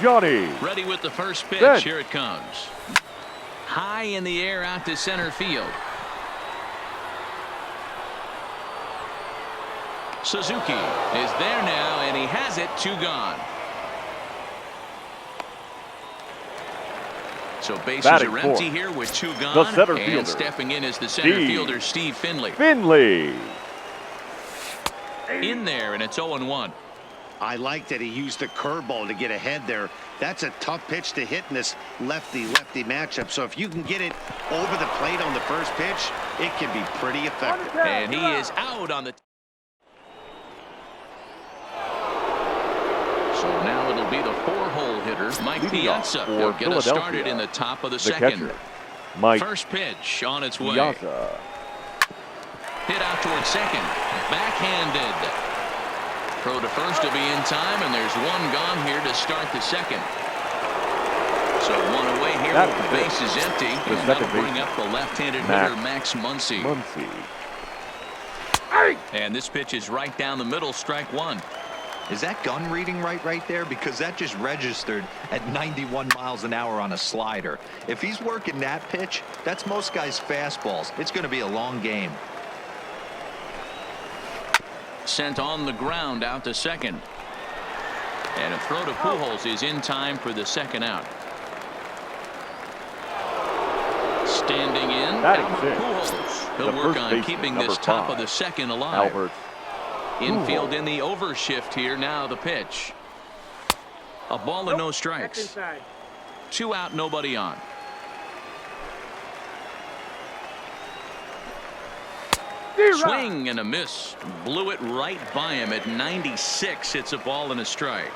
Johnny. Ready with the first pitch. Then. Here it comes. High in the air out to center field. Suzuki is there now, and he has it. 2 gone. So bases Batting are fourth. empty here with 2 gone. The center and fielder. stepping in is the center fielder, Steve Finley. In there, and it's 0-1. I like that he used the curveball to get ahead there. That's a tough pitch to hit in this lefty-lefty matchup. So if you can get it over the plate on the first pitch, it can be pretty effective. And he is out on the... So now it'll be the 4-hole hitter, Mike Piazza. He'll get us started in the top of the second. Mike First pitch on its way. Piazza. Hit out towards second. Backhanded. Throw to first to be in time, and there's 1 gone here to start the second. So 1 away here with the bases empty. And that'll bring up the left-handed hitter, Max Muncy. And this pitch is right down the middle, strike 1. Is that gun reading right there? Because that just registered at 91 miles an hour on a slider. If he's working that pitch, that's most guys' fastballs. It's going to be a long game. Sent on the ground out to second. And a throw to Pujols is in time for the second out. Standing in, Albert Pujols. He'll work on keeping this top of the second alive. Albert. Infield in the overshift here. Now the pitch. A ball and no strikes. 2 out, nobody on. Swing and a miss. Blew it right by him at 96. It's a ball and a strike.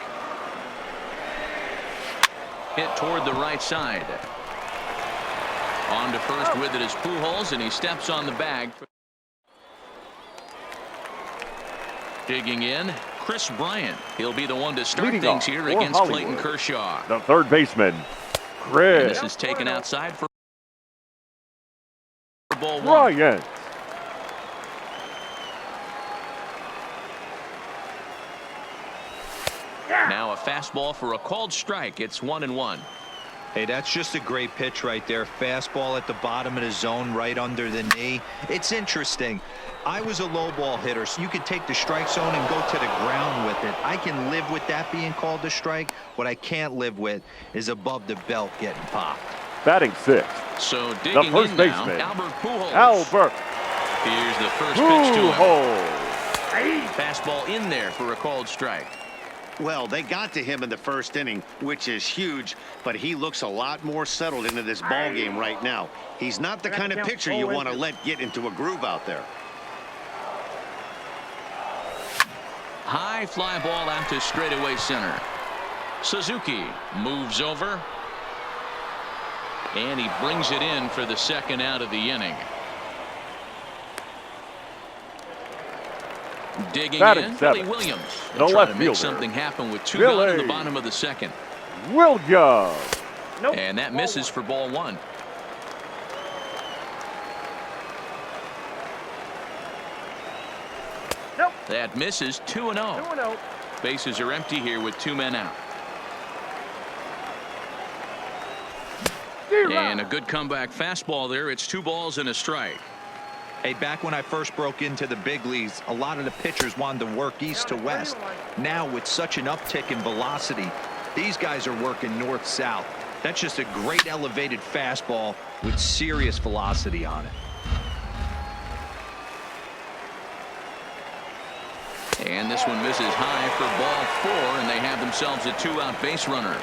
Hit toward the right side. On to first with it is Pujols, and he steps on the bag. Digging in, Chris Bryant. He'll be the one to start things here against Clayton Kershaw. The third baseman, Chris. And this is taken outside for ball 1. Bryant. Now a fastball for a called strike. It's 1-1. Hey, that's just a great pitch right there. Fastball at the bottom of the zone, right under the knee. It's interesting. I was a low ball hitter, so you could take the strike zone and go to the ground with it. I can live with that being called a strike. What I can't live with is above the belt getting popped. Batting 6th. So digging the first in baseman, now, Albert Pujols. Albert. Here's the first pitch to him. Pujols. Fastball in there for a called strike. Well, they got to him in the first inning, which is huge, but he looks a lot more settled into this ball game right now. He's not the kind of pitcher you want to let get into a groove out there. High fly ball out to straightaway center. Suzuki moves over, and he brings it in for the second out of the inning. Digging in, Billy Williams. No Trying left to make fielder. something happen with 2 gone in the bottom of the second. Williams. And that misses for ball 1. That misses. 2-0. Bases are empty here with 2 men out. And a good comeback fastball there. It's 2 balls and a strike. Hey, back when I first broke into the big leagues, a lot of the pitchers wanted to work east to west. Now, with such an uptick in velocity, these guys are working north-south. That's just a great elevated fastball with serious velocity on it. And this one misses high for ball 4, and they have themselves a 2-out base runner.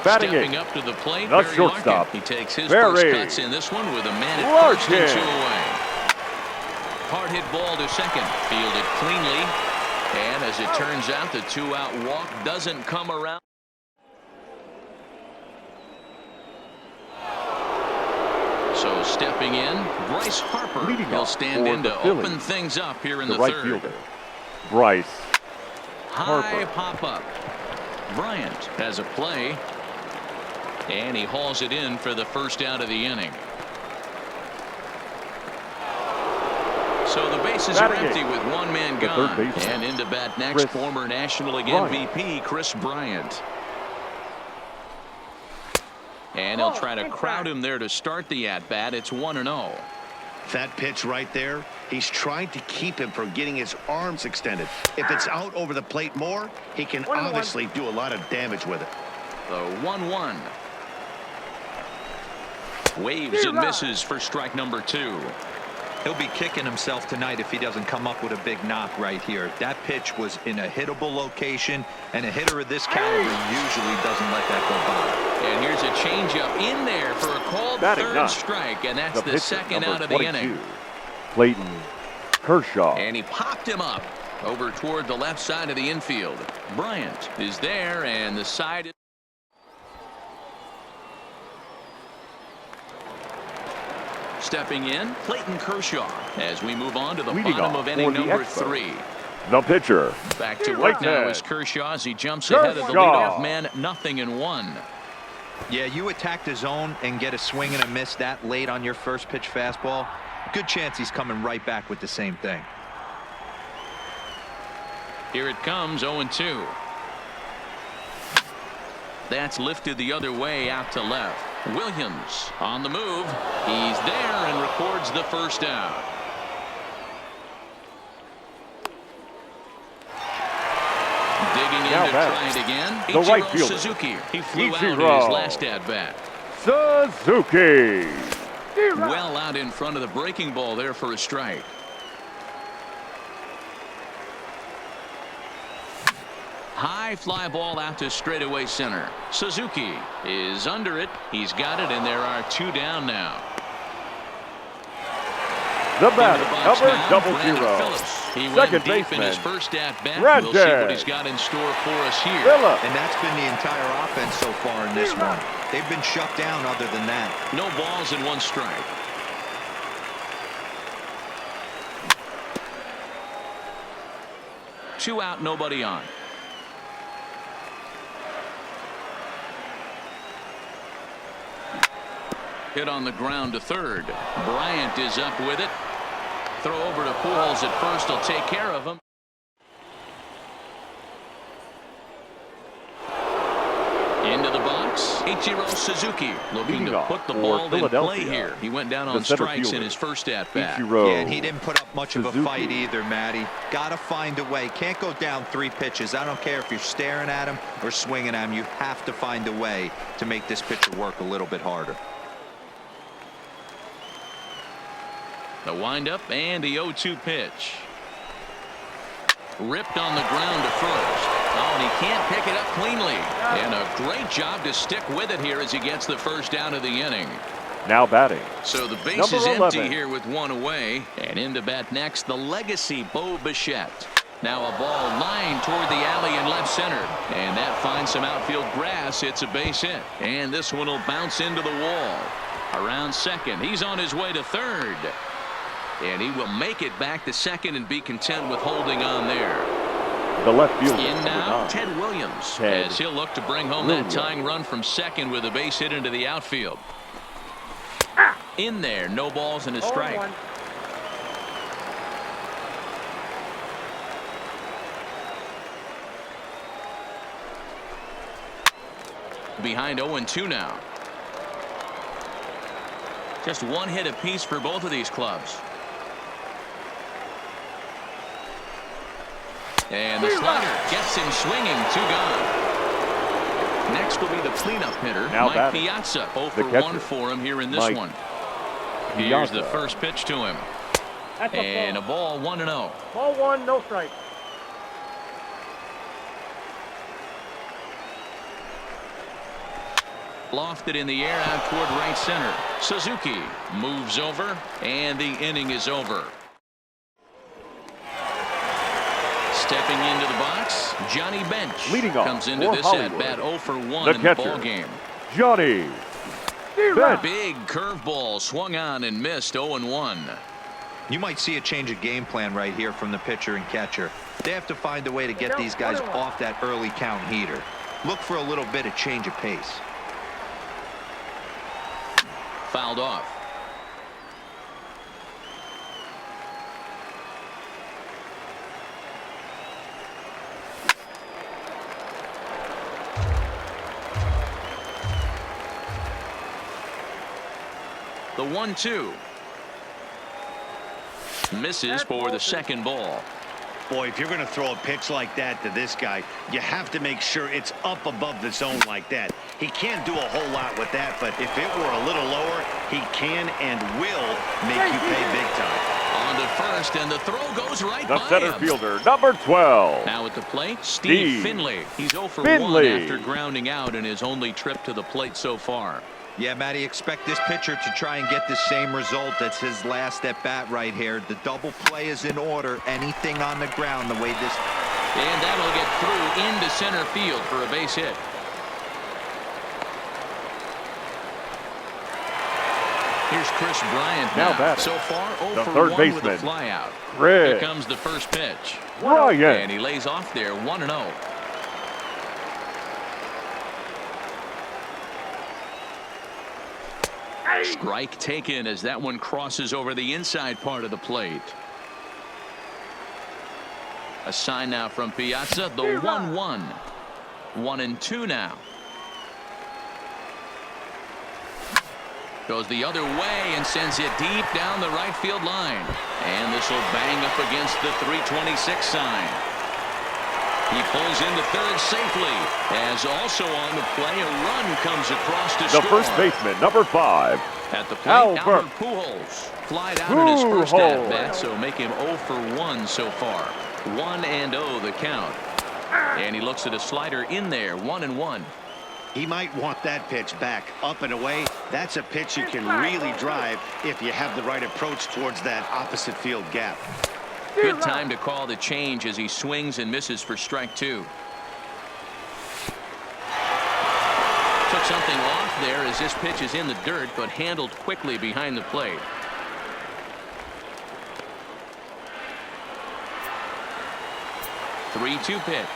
Stepping up to the plate, the Barry shortstop. Larkin. He takes his first cuts in this one with a man at first and 2 away. Hard hit ball to second, fielded cleanly, and as it turns out, the 2-out walk doesn't come around. So stepping in, Bryce Harper. He'll stand in to open things up here in the right third. Fielder, Bryce High Harper. pop up. Bryant has a play, and he hauls it in for the first out of the inning. So the bases are empty with 1 man gone. And into bat next, former National League MVP Chris Bryant. And he'll try to crowd him there to start the at-bat. It's 1-0. That pitch right there, he's trying to keep him from getting his arms extended. If it's out over the plate more, he can obviously do a lot of damage with it. The 1-1. Waves and misses for strike number 2. He'll be kicking himself tonight if he doesn't come up with a big knock right here. That pitch was in a hittable location, and a hitter of this caliber usually doesn't let that go by. And here's a changeup in there for a called third strike, and that's the second out of the inning. Clayton Kershaw. And he popped him up over toward the left side of the infield. Bryant is there, and the side is... Stepping in, Clayton Kershaw, as we move on to the bottom of inning number 3. The pitcher. Back to work now is Kershaw as he jumps ahead of the leadoff man, 0-1. Yeah, you attack the zone and get a swing and a miss that late on your first pitch fastball. Good chance he's coming right back with the same thing. Here it comes, 0-2. That's lifted the other way out to left. Williams on the move. He's there and records the first out. Digging in to try it again. The right fielder, Suzuki. He flew out in his last at-bat. Suzuki. Well out in front of the breaking ball there for a strike. High fly ball out to straightaway center. Suzuki is under it. He's got it, and there are 2 down now. The batter, number 00. He Second went deep baseman, in his first at-bat. We'll see what he's got in store for us here. And that's been the entire offense so far in this one. They've been shut down other than that. No balls and 1 strike. Two out, nobody on. Hit on the ground to third. Bryant is up with it. Throw over to Pujols at first. He'll take care of him. Into the box. Ichiro Suzuki looking to put the ball in play here. He went down on strikes in his first at-bat. Yeah, and he didn't put up much of a fight either, Matty. Got to find a way. Can't go down 3 pitches. I don't care if you're staring at him or swinging at him. You have to find a way to make this pitcher work a little bit harder. The windup and the 0-2 pitch. Ripped on the ground to first. Oh, and he can't pick it up cleanly. And a great job to stick with it here as he gets the first out of the inning. Now batting. So the base is empty here with 1 away. And in to bat next, the legacy Bo Bichette. Now a ball lined toward the alley in left center. And that finds some outfield grass. It's a base hit. And this one will bounce into the wall. Around second. He's on his way to third. And he will make it back to second and be content with holding on there. The left fielder. In now, Ted Williams, as he'll look to bring home that tying run from second with a base hit into the outfield. In there, no balls and a strike. Behind 0-2 now. Just 1 hit apiece for both of these clubs. And the slider gets him swinging. 2 gone. Next will be the cleanup hitter, Mike Piazza. 0 for 1 for him here in this one. Here's the first pitch to him. And a ball, 1-0. Ball 1, no strike. Lofted in the air out toward right center. Suzuki moves over, and the inning is over. Stepping into the box, Johnny Bench leading off comes into this at-bat 0 for 1 in the ball game. Johnny Bench. Big curveball swung on and missed. 0-1. You might see a change of game plan right here from the pitcher and catcher. They have to find a way to get these guys off that early count heater. Look for a little bit of change of pace. Fouled off. The 1-2. Misses for the second ball. Boy, if you're going to throw a pitch like that to this guy, you have to make sure it's up above the zone like that. He can't do a whole lot with that, but if it were a little lower, he can and will make you pay big time. On to first, and the throw goes right The by center him. fielder, number 12. Now at the plate, Steve Finley. He's 0 for 1 after grounding out in his only trip to the plate so far. Yeah, Matty, expect this pitcher to try and get the same result. That's his last at bat right here. The double play is in order. Anything on the ground, the way this... And that'll get through into center field for a base hit. Here's Chris Bryant now. batting. So far, 0 The for third 1 baseman, with a flyout. Chris Here comes the first pitch. Bryant. And he lays off there, 1-0. Strike taken as that one crosses over the inside part of the plate. A sign now from Piazza, the 1-1. 1-2 now. Goes the other way and sends it deep down the right field line. And this will bang up against the 326 sign. He pulls into third safely, as also on the play a run comes across to score. The first baseman, number 5. At the plate, Albert Pujols flied out in his first at-bat, so make him 0 for 1 so far. 1-0 the count. And he looks at a slider in there, 1-1. He might want that pitch back, up and away. That's a pitch you can really drive if you have the right approach towards that opposite field gap. Good time to call the change as he swings and misses for strike 2. Took something off there as this pitch is in the dirt, but handled quickly behind the plate. The 3-2 pitch.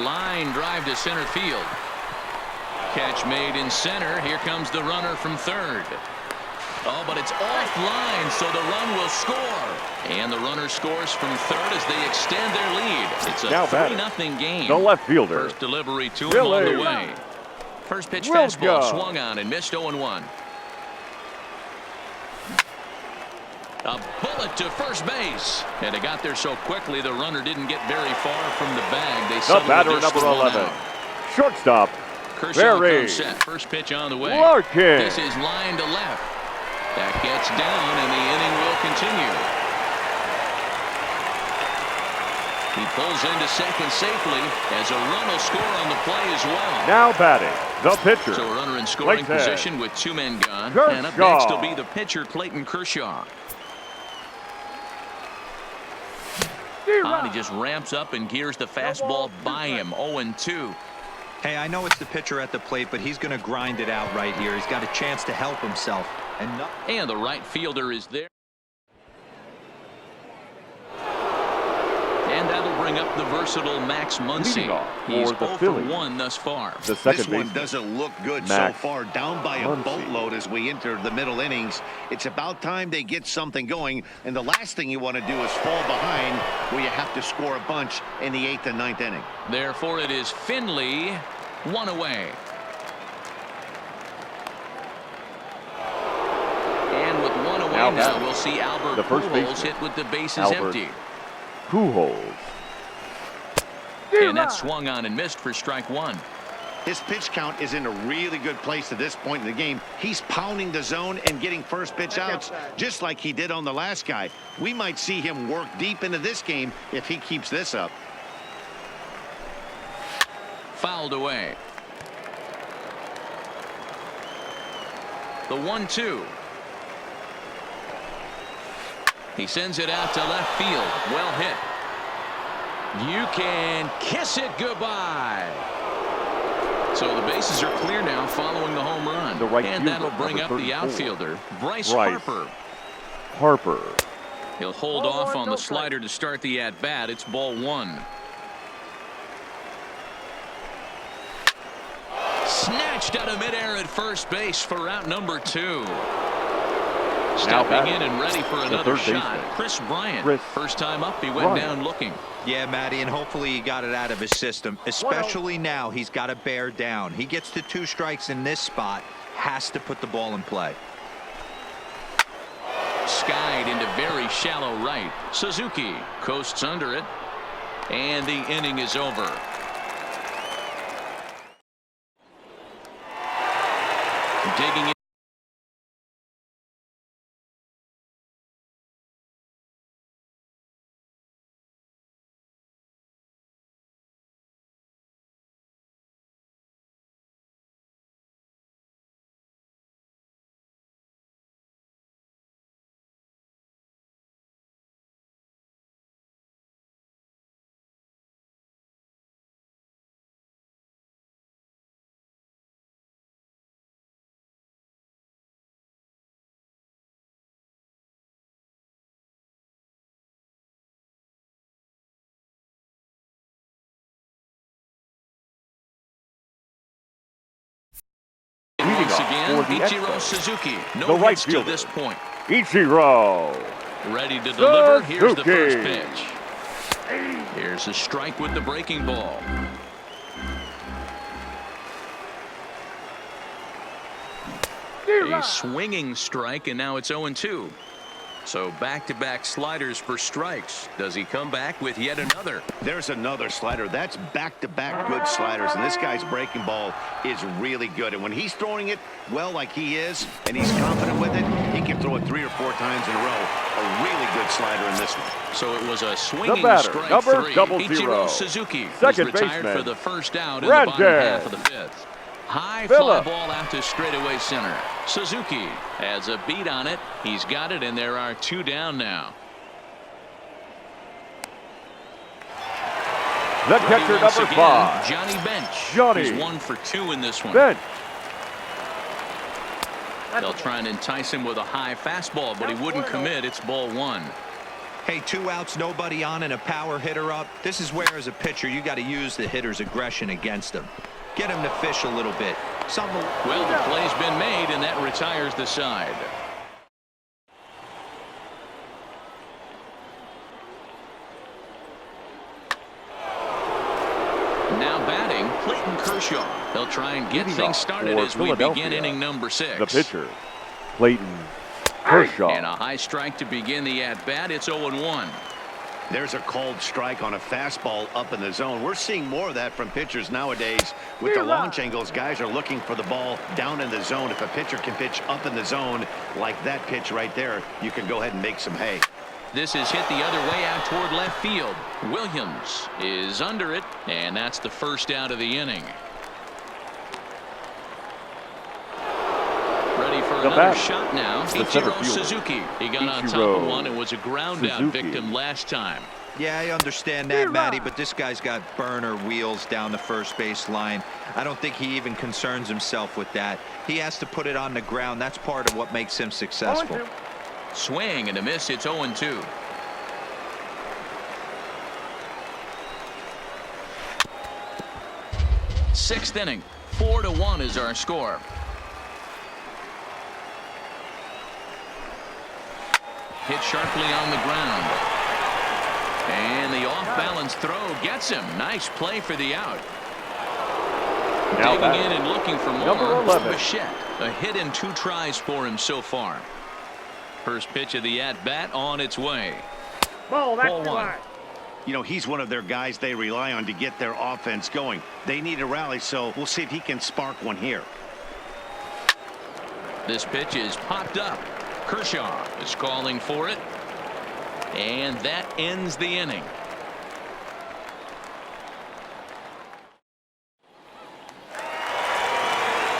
Line drive to center field. Catch made in center. Here comes the runner from third. Oh, but it's offline, so the run will score. And the runner scores from third as they extend their lead. It's a 3-0 game. The left fielder. First delivery to him on the way. First pitch fastball swung on and missed 0-1. A bullet to first base. And it got there so quickly the runner didn't get very far from the bag. They the batter, number 11. Shortstop, Kershaw comes set. First pitch on the way. Larkin. This is line to left. That gets down, and the inning will continue. He pulls into second safely as a run will score on the play as well. Now batting, the pitcher. So a runner in scoring position with 2 men gone. Kershaw. And up next will be the pitcher, Clayton Kershaw. He just ramps up and gears the fastball by him. 0-2. Hey, I know it's the pitcher at the plate, but he's going to grind it out right here. He's got a chance to help himself. And the right fielder is there. And that'll bring up the versatile Max Muncy. He's 0 for 1 thus far. The this one doesn't look good so far. Down by a boatload as we enter the middle innings. It's about time they get something going. And the last thing you want to do is fall behind where you have to score a bunch in the 8th and 9th inning. Therefore, it is Finley, 1 away. And with 1 away now we'll see Albert Pujols hit with the bases empty. Pujols. And that swung on and missed for strike 1. His pitch count is in a really good place at this point in the game. He's pounding the zone and getting first pitch outs just like he did on the last guy. We might see him work deep into this game if he keeps this up. Fouled away. The 1-2. He sends it out to left field. Well hit. You can kiss it goodbye. So the bases are clear now following the home run. And that'll bring up the outfielder, Bryce Harper. He'll hold off on the slider to start the at-bat. It's ball 1. Snatched out of midair at first base for out number 2. Stepping in and ready for another shot, Chris Bryant. First time up, he went down looking. Yeah, Matty, and hopefully he got it out of his system. Especially now, he's got to bear down. He gets to 2 strikes in this spot, has to put the ball in play. skied into very shallow right. Suzuki coasts under it. And the inning is over. Digging in. Once again, Ichiro Suzuki. No hits to this point. Ichiro. Ready to deliver. Here's the first pitch. Here's a strike with the breaking ball. A swinging strike, and now it's 0-2. So back-to-back sliders for strikes. Does he come back with yet another? There's another slider. That's back-to-back good sliders, and this guy's breaking ball is really good. And when he's throwing it well like he is, and he's confident with it, he can throw it 3 or 4 times in a row. A really good slider in this one. So it was a swinging batter, strike number 3. 00. Ichiro Suzuki Second was retired baseman, for the first out in the bottom half of the 5th. High fly ball out to straightaway center. Suzuki has a beat on it. He's got it, and there are 2 down now. The catcher, number 5. Johnny Bench. Johnny. He's 1 for 2 in this one. Bench. They'll try and entice him with a high fastball, but he wouldn't commit. It's ball 1. Hey, 2 outs, nobody on, and a power hitter up. This is where, as a pitcher, you got to use the hitter's aggression against him. Get him to fish a little bit. Well, the play's been made, and that retires the side. Now batting, Clayton Kershaw. They'll try and get things started as we begin inning number 6. The pitcher, Clayton Kershaw. And a high strike to begin the at-bat. It's 0-1. There's a called strike on a fastball up in the zone. We're seeing more of that from pitchers nowadays. With the launch angles, guys are looking for the ball down in the zone. If a pitcher can pitch up in the zone like that pitch right there, you can go ahead and make some hay. This is hit the other way out toward left field. Williams is under it, and that's the first out of the inning. Ready for another shot now. Ichiro Suzuki. He got on top of one and was a ground out victim last time. Yeah, I understand that, Matty, but this guy's got burner wheels down the first base line. I don't think he even concerns himself with that. He has to put it on the ground. That's part of what makes him successful. Swing and a miss. It's 0-2. Sixth inning. 4-1 is our score. Hit sharply on the ground. And the off-balance throw gets him. Nice play for the out. Now digging in and looking for more. Number 11. Bichette. A hit and 2 tries for him so far. First pitch of the at-bat on its way. Ball 1. You know, he's one of their guys they rely on to get their offense going. They need a rally, so we'll see if he can spark one here. This pitch is popped up. Kershaw is calling for it. And that ends the inning.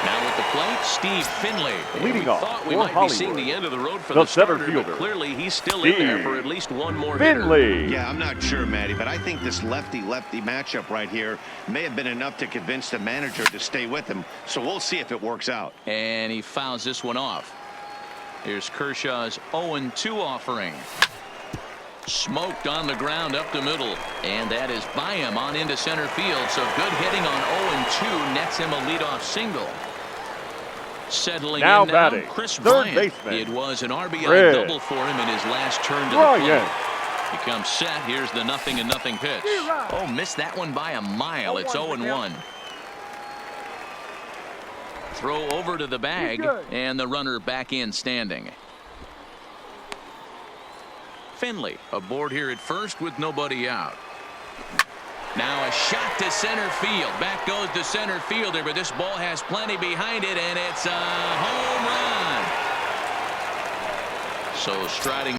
Now with the plate, Steve Finley. Leading we off thought we for might Hollywood, be seeing the end of the road for the the starter, center fielder, but clearly he's still in there for at least one more hitter. Finley. Yeah, I'm not sure, Matty, but I think this lefty-lefty matchup right here may have been enough to convince the manager to stay with him. So we'll see if it works out. And he fouls this one off. Here's Kershaw's 0-2 offering. Smoked on the ground up the middle. And that is by him on into center field. So good hitting on 0-2 nets him a leadoff single. Settling Now in now, batting, Chris third Bryant. baseman, It was an RBI Chris double for him in his last turn to the Bryant. plate. He comes set. Here's the 0-0 pitch. Oh, missed that one by a mile. It's 0-1. Throw over to the bag, and the runner back in standing. Finley aboard here at first with nobody out. Now a shot to center field. Back goes the center fielder, but this ball has plenty behind it, and it's a home run. So striding